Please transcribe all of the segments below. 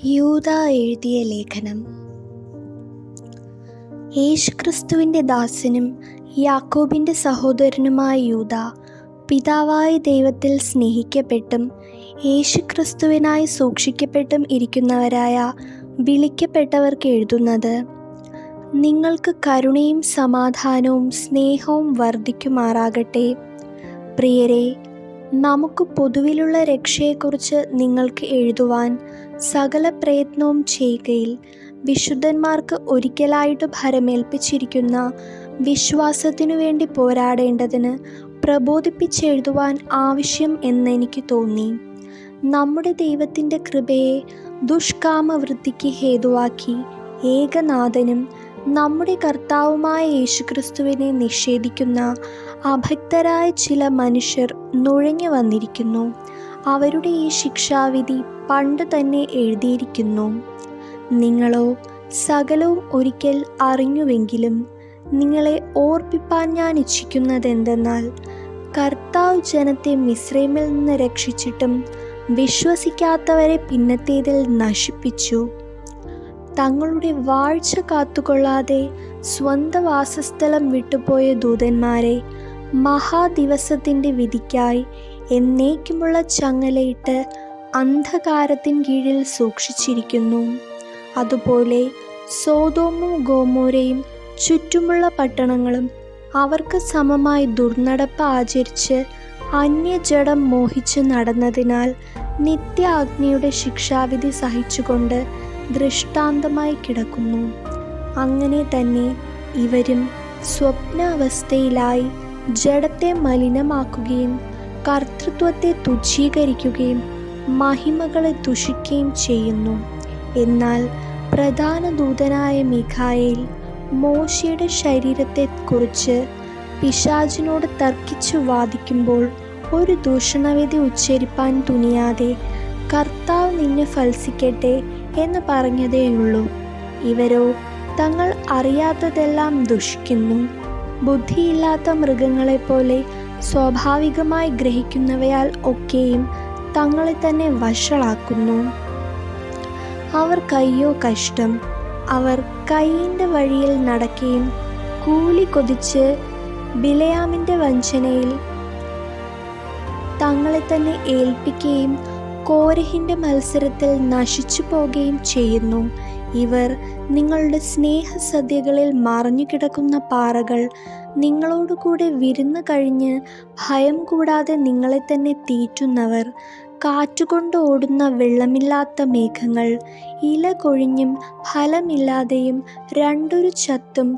യൂദ എഴുതിയ ലേഖനം. യേശുക്രിസ്തുവിൻ്റെ ദാസനും യാക്കോബിൻ്റെ സഹോദരനുമായ യൂദ, പിതാവായ ദൈവത്തിൽ സ്നേഹിക്കപ്പെട്ടും യേശുക്രിസ്തുവിനായി സൂക്ഷിക്കപ്പെട്ടും ഇരിക്കുന്നവരായ വിളിക്കപ്പെട്ടവർക്ക് എഴുതുന്നത്: നിങ്ങൾക്ക് കരുണയും സമാധാനവും സ്നേഹവും വർദ്ധിക്കുമാറാകട്ടെ. പ്രിയരെ, നമുക്ക് പൊതുവിലുള്ള രക്ഷയെക്കുറിച്ച് നിങ്ങൾക്ക് എഴുതുവാൻ സകല പ്രയത്നവും ചെയ്യുകയിൽ വിശുദ്ധന്മാർക്ക് ഒരിക്കലായിട്ട് ഭരമേൽപ്പിച്ചിരിക്കുന്ന വിശ്വാസത്തിനു വേണ്ടി പോരാടേണ്ടതിന് പ്രബോധിപ്പിച്ചെഴുതുവാൻ ആവശ്യം എന്നെനിക്ക് തോന്നി. നമ്മുടെ ദൈവത്തിൻ്റെ കൃപയെ ദുഷ്കാമവൃത്തിക്ക് ഹേതുവാക്കി ഏകനാഥനും നമ്മുടെ കർത്താവുമായ യേശുക്രിസ്തുവിനെ നിഷേധിക്കുന്ന അഭക്തരായ ചില മനുഷ്യർ നുഴഞ്ഞു വന്നിരിക്കുന്നു. അവരുടെ ഈ ശിക്ഷാവിധി പണ്ട് തന്നെ എഴുതിയിരിക്കുന്നു. നിങ്ങളോ സകലവും ഒരിക്കൽ അറിഞ്ഞുവെങ്കിലും നിങ്ങളെ ഓർപ്പിപ്പാൻ ഞാൻ ഇച്ഛിക്കുന്നതെന്തെന്നാൽ, കർത്താവ് ജനത്തെ മിസ്രൈമിൽ നിന്ന് രക്ഷിച്ചിട്ടും വിശ്വസിക്കാത്തവരെ പിന്നത്തേതിൽ നശിപ്പിച്ചു. തങ്ങളുടെ വാഴ്ച കാത്തുകൊള്ളാതെ സ്വന്തം വാസസ്ഥലം വിട്ടുപോയ ദൂതന്മാരെ മഹാദിവസത്തിൻ്റെ വിധിക്കായി എന്നേക്കുമുള്ള ചങ്ങലയിട്ട് അന്ധകാരത്തിൻ കീഴിൽ സൂക്ഷിച്ചിരിക്കുന്നു. അതുപോലെ സോദോമും ഗോമോരയും ചുറ്റുമുള്ള പട്ടണങ്ങളും അവർക്ക് സമമായി ദുർനടപ്പ് ആചരിച്ച് അന്യജഡം മോഹിച്ച് നടന്നതിനാൽ നിത്യ അഗ്നിയുടെ ശിക്ഷാവിധി സഹിച്ചുകൊണ്ട് ദൃഷ്ടാന്തമായി കിടക്കുന്നു. അങ്ങനെ തന്നെ ഇവരും സ്വപ്നാവസ്ഥയിലായി ജഡത്തെ മലിനമാക്കുകയും കർത്തൃത്വത്തെ തുച്ഛീകരിക്കുകയും മഹിമകളെ ദുഷിക്കുകയും ചെയ്യുന്നു. എന്നാൽ പ്രധാന ദൂതനായ മിഖായേൽ മോശയുടെ ശരീരത്തെക്കുറിച്ച് പിശാചിനോട് തർക്കിച്ചു വാദിക്കുമ്പോൾ ഒരു ദൂഷണവിധി ഉച്ചരിപ്പാൻ തുനിയാതെ കർത്താവ് നിന്നെ ഫൽസിക്കട്ടെ എന്ന് പറഞ്ഞതേയുള്ളൂ. ഇവരോ തങ്ങൾ അറിയാത്തതെല്ലാം ദുഷിക്കുന്നു. ബുദ്ധിയില്ലാത്ത മൃഗങ്ങളെപ്പോലെ സ്വാഭാവികമായി ഗ്രഹിക്കുന്നവയാൽ ഒക്കെയും തങ്ങളെ തന്നെ വഷളാക്കുന്നു. അവർക്കയ്യോ കഷ്ടം! അവർ കയ്യിൻ്റെ വഴിയിൽ നടക്കുകയും കൂലി കൊതിച്ച് ബിലയാമിൻ്റെ വഞ്ചനയിൽ തങ്ങളെ തന്നെ ഏൽപ്പിക്കുകയും കോരഹിൻ്റെ മത്സരത്തിൽ നശിച്ചു പോകുകയും ചെയ്യുന്നു. ഇവർ നിങ്ങളുടെ സ്നേഹസദ്യകളിൽ മറഞ്ഞുകിടക്കുന്ന പാറകൾ, നിങ്ങളോടുകൂടെ വിരുന്ന് കഴിഞ്ഞ് ഭയം കൂടാതെ നിങ്ങളെ തന്നെ തീറ്റുന്നവർ, കാറ്റുകൊണ്ട് ഓടുന്ന വെള്ളമില്ലാത്ത മേഘങ്ങൾ, ഇല കൊഴിഞ്ഞും ഫലമില്ലാതെയും രണ്ടൊരു ചത്തും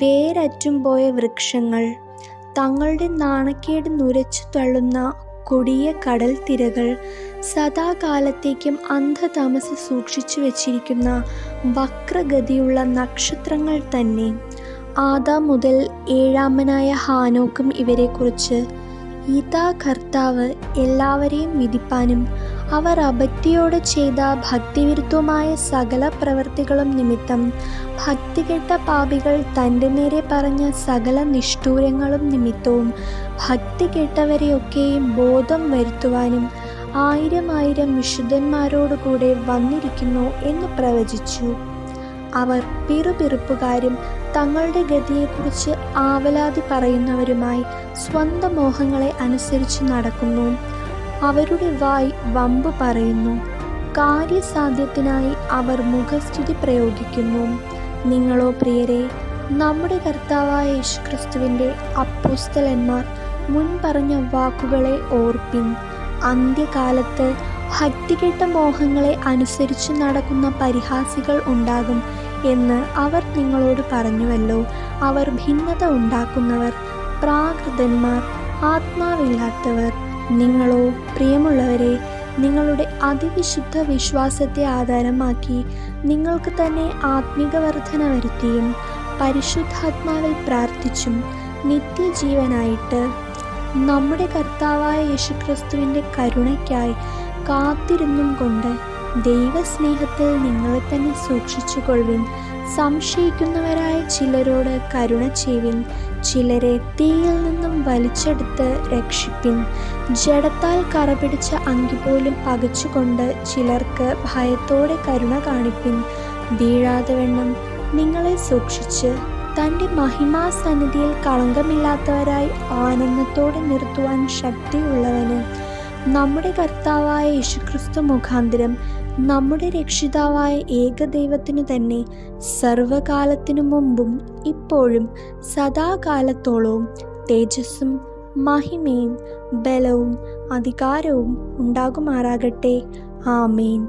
വേരറ്റും പോയ വൃക്ഷങ്ങൾ, തങ്ങളുടെ നാണക്കേട് നുരച്ചു തള്ളുന്ന കൊടിയ കടൽ തിരകൾ, സദാകാലത്തേക്കും അന്ധതമസ സൂക്ഷിച്ചു വച്ചിരിക്കുന്ന വക്രഗതിയുള്ള നക്ഷത്രങ്ങൾ തന്നെ. ആദാം മുതൽ ഏഴാമനായ ഹാനോക്കും ഇവരെക്കുറിച്ച്: ഇതാ കർത്താവ് എല്ലാവരെയും വിധിപ്പാനും അവർ അഭക്തിയോടെ ചെയ്ത ഭക്തിവിരുദ്ധമായ സകല പ്രവൃത്തികളും നിമിത്തം ഭക്തികെട്ട പാപികൾ തൻ്റെ നേരെ പറഞ്ഞ സകല നിഷ്ഠൂരങ്ങളും നിമിത്തവും ഭക്തി കെട്ടവരെയൊക്കെയും ബോധം വരുത്തുവാനും 1000 വിശുദ്ധന്മാരോടുകൂടെ വന്നിരിക്കുന്നു എന്ന് പ്രവചിച്ചു. അവർ പിറുപിറുപ്പുകാരും തങ്ങളുടെ ഗതിയെക്കുറിച്ച് ആവലാതി പറയുന്നവരുമായി സ്വന്തം മോഹങ്ങളെ അനുസരിച്ച് നടക്കുന്നു. അവരുടെ വായ് വമ്പ് പറയുന്നു. കാര്യസാധ്യത്തിനായി അവർ മുഖസ്തുതി പ്രയോഗിക്കുന്നു. നിങ്ങളോ പ്രിയരെ, നമ്മുടെ കർത്താവായ യേശുക്രിസ്തുവിൻ്റെ അപ്പോസ്തലന്മാർ മുൻ പറഞ്ഞ വാക്കുകളെ ഓർപ്പിൻ. അന്ത്യകാലത്ത് ഭക്തികെട്ട മോഹങ്ങളെ അനുസരിച്ച് നടക്കുന്ന പരിഹാസികൾ ഉണ്ടാകും എന്ന് അവർ നിങ്ങളോട് പറഞ്ഞുവല്ലോ. അവർ ഭിന്നത ഉണ്ടാക്കുന്നവർ, പ്രാകൃതന്മാർ, ആത്മാവില്ലാത്തവർ. നിങ്ങളോ പ്രിയമുള്ളവരെ, നിങ്ങളുടെ അതിവിശുദ്ധ വിശ്വാസത്തെ ആധാരമാക്കി നിങ്ങൾക്ക് തന്നെ ആത്മിക വർധന വരുത്തിയും പരിശുദ്ധാത്മാവിൽ പ്രാർത്ഥിച്ചും നിത്യജീവനായിട്ട് നമ്മുടെ കർത്താവായ യേശുക്രിസ്തുവിൻ്റെ കരുണയ്ക്കായി കാത്തിരുന്നും കൊണ്ട് ദൈവസ്നേഹത്തിൽ നിങ്ങളെ തന്നെ സൂക്ഷിച്ചുകൊള്ളുവിൻ. സംശയിക്കുന്നവരായ ചിലരോട് കരുണ ചെയ്യുവിൻ. ചിലരെ തീയിൽ നിന്നും വലിച്ചെടുത്ത് രക്ഷിപ്പിൻ. ജഡത്താൽ കറപിടിച്ച അങ്കി പോലും പകച്ചുകൊണ്ട് ചിലർക്ക് ഭയത്തോടെ കരുണ കാണിപ്പിൻ. വീഴാതെ വണ്ണം നിങ്ങളെ സൂക്ഷിച്ച് തൻ്റെ മഹിമാസന്നിധിയിൽ കളങ്കമില്ലാത്തവരായി ആനന്ദത്തോടെ നിർത്തുവാൻ ശക്തിയുള്ളവന്, നമ്മുടെ കർത്താവായ യേശുക്രിസ്തു മുഖാന്തരം നമ്മുടെ രക്ഷിതാവായ ഏകദൈവത്തിനു തന്നെ സർവകാലത്തിനു മുമ്പും ഇപ്പോഴും സദാകാലത്തോളവും തേജസ്സും മഹിമയും ബലവും അധികാരവും ഉണ്ടാകുമാറാകട്ടെ. ആമേൻ.